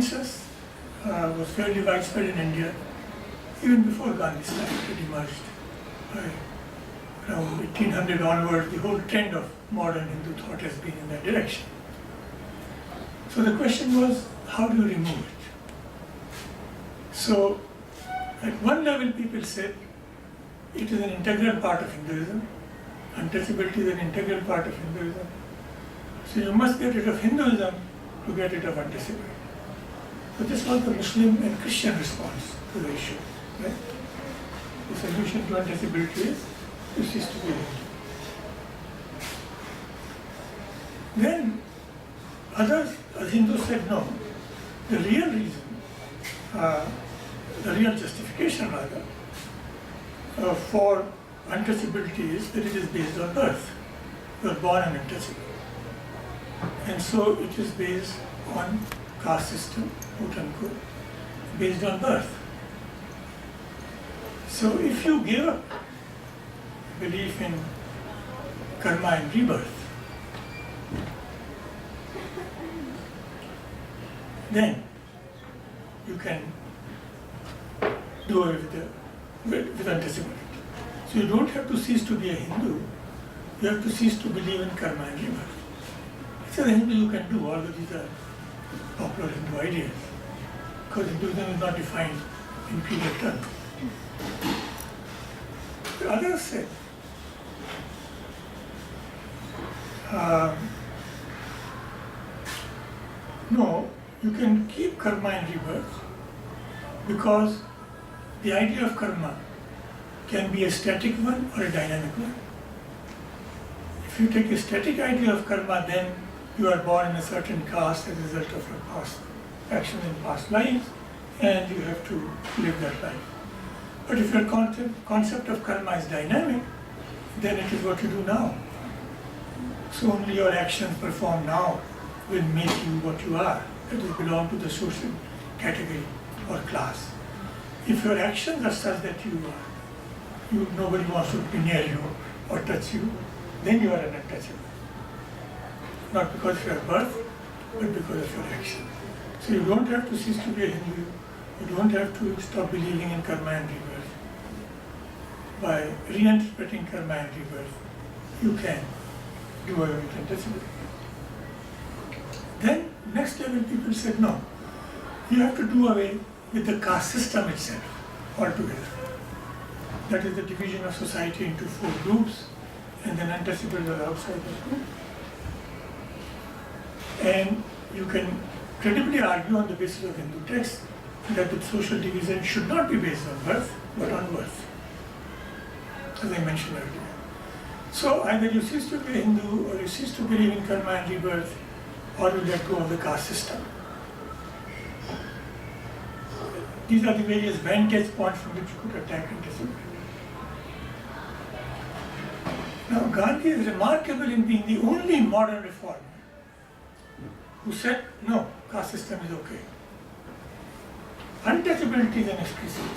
Census was fairly widespread in India even before Gandhi's time. It emerged by around 1800 onwards. The whole trend of modern Hindu thought has been in that direction. So the question was, how do you remove it? So at one level people said it is an integral part of Hinduism. Untouchability is an integral part of Hinduism. So you must get rid of Hinduism to get rid of untouchability. So this was the Muslim and Christian response to the issue. Right? The solution to untouchability is to cease to be Hindu. Then others, as Hindus said no. The real reason, the real justification rather, for untouchability is that it is based on birth. You are born untouchable. And so it is based on caste system, quote unquote, based on birth. So if you give up belief in karma and rebirth, then you can do away with untouchability. So you don't have to cease to be a Hindu, you have to cease to believe in karma and rebirth. As a Hindu you can do, although these are popular Hindu ideas, because Hinduism is not defined in clear terms. The others said, no, you can keep karma and rebirth because the idea of karma can be a static one or a dynamic one. If you take a static idea of karma, then you are born in a certain caste as a result of your past actions in past lives, and you have to live that life. But if your concept of karma is dynamic, then it is what you do now. So only your actions performed now will make you what you are. That is, belong to the social category or class. If your actions are such that nobody wants to be near you or touch you, then you are an untouchable. Not because of your birth, but because of your action. So you don't have to cease to be a Hindu. You don't have to stop believing in karma and rebirth. By reinterpreting karma and rebirth, you can do away with untouchability. Then, next level people said, no, you have to do away with the caste system itself altogether. That is the division of society into 4 groups, and then untouchables are outside the group. And you can credibly argue on the basis of Hindu texts that the social division should not be based on birth, but on worth, as I mentioned earlier. So either you cease to be a Hindu, or you cease to believe in karma and rebirth, or you let go of the caste system. These are the various vantage points from which you could attack untouchability. Now Gandhi is remarkable in being the only modern reformer who said, no, caste system is okay. Untouchability is an exclusive.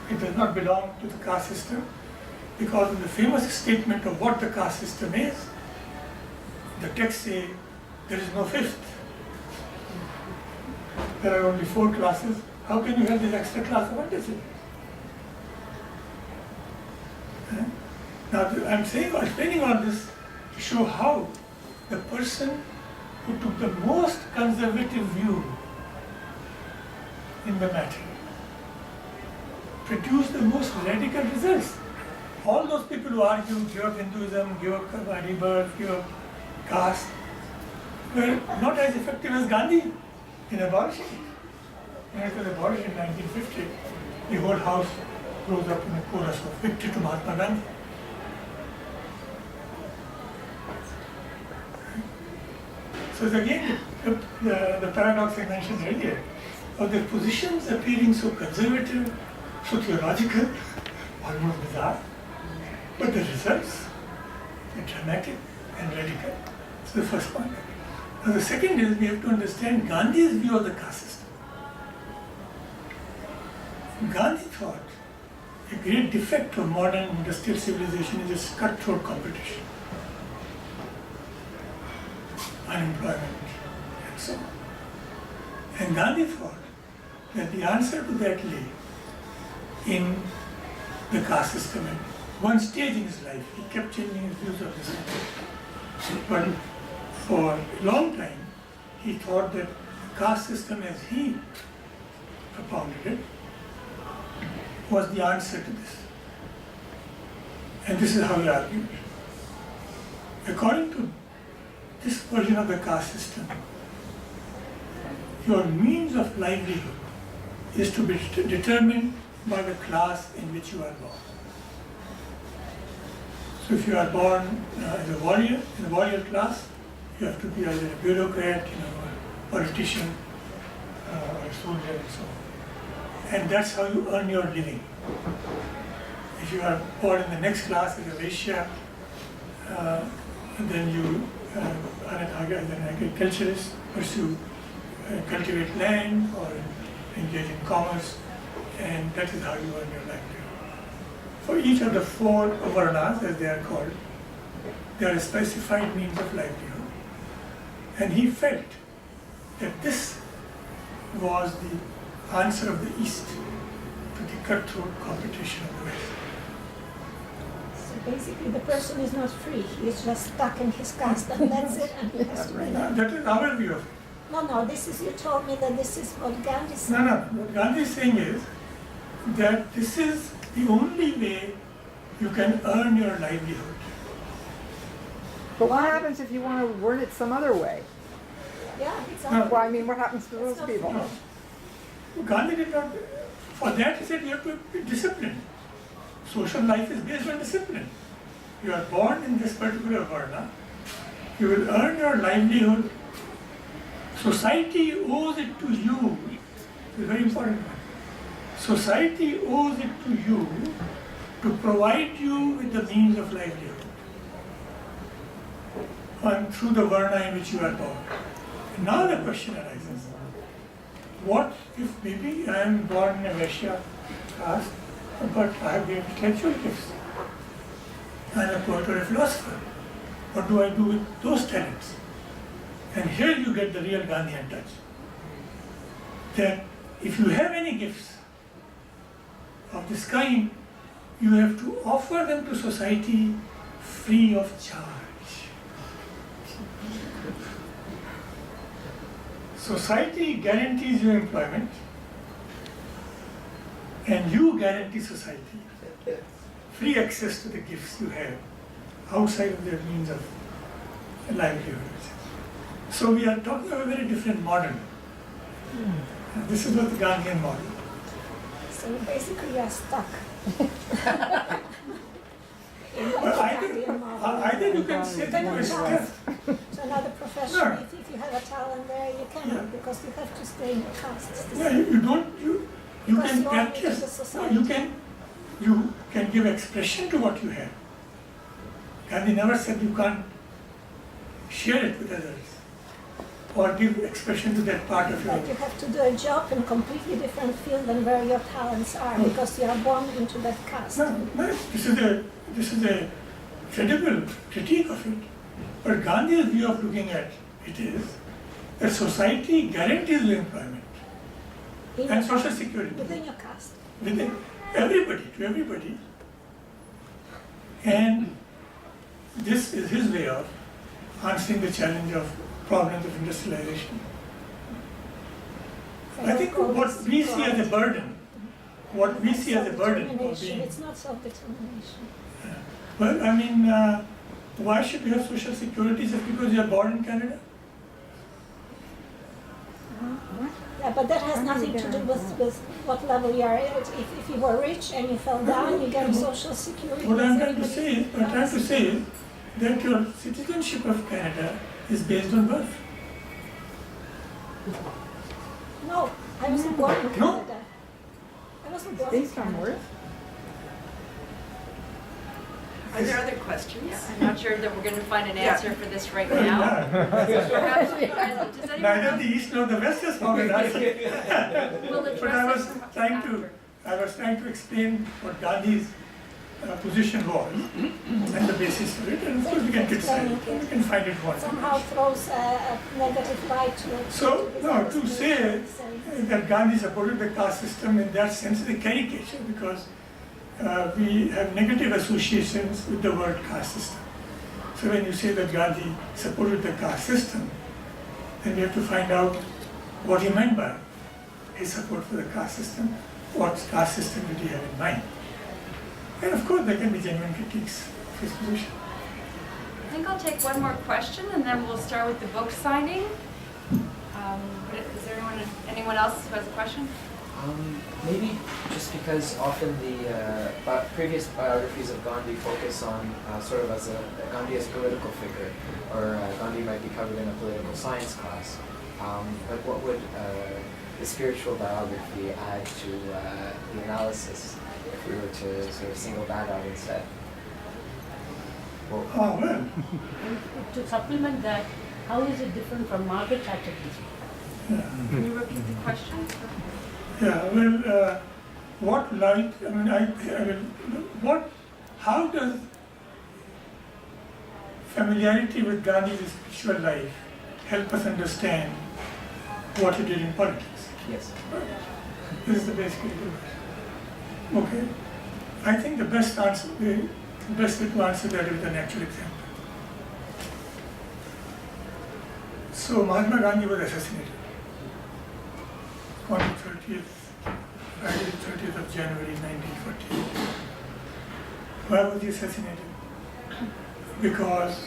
It does not belong to the caste system, because in the famous statement of what the caste system is, the texts say there is no fifth. There are only 4 classes. How can you have this extra class of untouchables? Now I'm explaining all this to show how the person who took the most conservative view in the matter produced the most radical results. All those people who argue, give up Hinduism, give up karma, rebirth, give up caste, were not as effective as Gandhi in abolishing it. When it was abolished in 1950, the whole house rose up in a chorus of victory to Mahatma Gandhi. So it's again the paradox I mentioned earlier of their positions appearing so conservative, so theological, almost bizarre, but the results are dramatic and radical. That's the first point. Now the second is we have to understand Gandhi's view of the caste system. Gandhi thought a great defect of modern industrial civilization is its cutthroat competition. unemployment, and so on. And Gandhi thought that the answer to that lay in the caste system. At one stage in his life, he kept changing his views of this. But for a long time, he thought that the caste system as he propounded it was the answer to this. And this is how he argued. According to this version of the caste system, your means of livelihood is to be determined by the class in which you are born. So if you are born as a warrior, in the warrior class, you have to be either a bureaucrat, a politician, or a soldier and so on. And that's how you earn your living. If you are born in the next class as a Vaishya, then you are an agriculturist, pursue, cultivate land or engage in commerce, and that is how you earn your livelihood. For each of the four varnas, as they are called, there are specified means of livelihood. And he felt that this was the answer of the East to the cutthroat competition of the West. So basically the person is not free, he is just stuck in his caste and that's it, and he has to be there. That is our view of it. No, this is, you told me that this is what Gandhi said. No, what Gandhi is saying is that this is the only way you can earn your livelihood. But what happens if you want to word it some other way? Yeah, it's No. all. Well, I mean, what happens to those people? No. Gandhi did not, for that he said you have to be disciplined. Social life is based on discipline. You are born in this particular varna, you will earn your livelihood. Society owes it to you. It's a very important one. Society owes it to you to provide you with the means of livelihood and through the varna in which you are born. And now the question arises, what if maybe I am born in a Vaishya caste, but I have intellectual gifts? I am a poet or a philosopher. What do I do with those talents? And here you get the real Gandhian touch. That if you have any gifts of this kind, you have to offer them to society free of charge. Society guarantees you employment, and you guarantee society free access to the gifts you have outside of their means of livelihood. So we are talking of a very different model. This is not the Gandhian model. So basically you are stuck. But either you can say that you are stuck. So another profession, No. if you have a talent there, you cannot, Yeah. because you have to stay in your caste. It's the Yeah, same. you Because can you are into the practice. No, society. you can give expression to what you have. Gandhi never said you can't share it with others or give expression to that part of your But you have to do a job in a completely different field than where your talents are, because you are born into that caste. No, this is a credible critique of it. But Gandhi's view of looking at it is that society guarantees you employment In and your social caste, security within your caste. within everybody, to everybody. And this is his way of answering the challenge of problems of industrialization. I think what we see as a burden, of being, It's not self-determination. well, I mean, why should you have social security just because you are born in Canada? Yeah, but that has nothing to do with what level you are at. If you were rich and you fell down, you get social security. What I'm trying to say is that your citizenship of Canada is based on birth. No, I wasn't born in No? Canada. I wasn't born in Based on Canada. worth? Are there other questions? I'm not sure that we're going to find an answer for this right now. Yeah. Perhaps, does anyone Neither else? the East nor the West has found an answer. We'll But address it I was trying to explain what Gandhi's position was and the basis for it, and of course we can criticize it, we can find it wrong. Somehow throws a negative light to it. So, no, to this say understanding. that Gandhi supported the caste system in that sense is a caricature, because we have negative associations with the word caste system. So when you say that Gandhi supported the caste system, then we have to find out what he meant by his support for the caste system. What caste system did he have in mind? And of course there can be genuine critiques of his position. I think I'll take one more question and then we'll start with the book signing. Is there anyone else who has a question? Maybe just because often the previous biographies of Gandhi focus on sort of as Gandhi as a political figure, or Gandhi might be covered in a political science class. But what would the spiritual biography add to the analysis if we were to sort of single that out instead? Well, Oh, well, And to supplement that, how is it different from Margaret Thatcher's history? Can you repeat the question? yeah, well, what light, I mean, how does familiarity with Gandhi's spiritual life help us understand what he did in politics? yes. This is the basic question. Okay. I think the best way to answer that is with an actual example. So Mahatma Gandhi was assassinated on the Friday the 30th of January 1948. Why was he assassinated? Because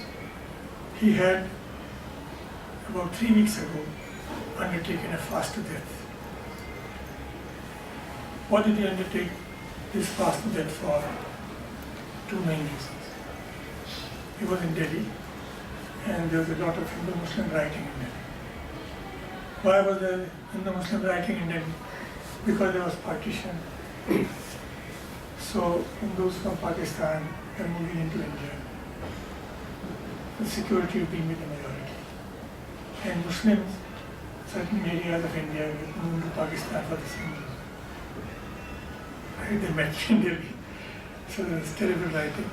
he had about 3 weeks ago undertaken a fast to death. What did he undertake this fast to death for? 2 main reasons. He was in Delhi and there was a lot of Hindu-Muslim writing in Delhi. Why was there Hindu-Muslim writing in Delhi? Because there was partition. So Hindus from Pakistan were moving into India. The security being with the majority. And Muslims, certain areas of India, were moving to Pakistan for the same reason. Right? They met in Delhi. So there was terrible writing.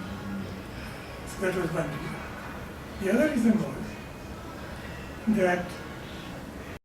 So that was one reason. The other reason was that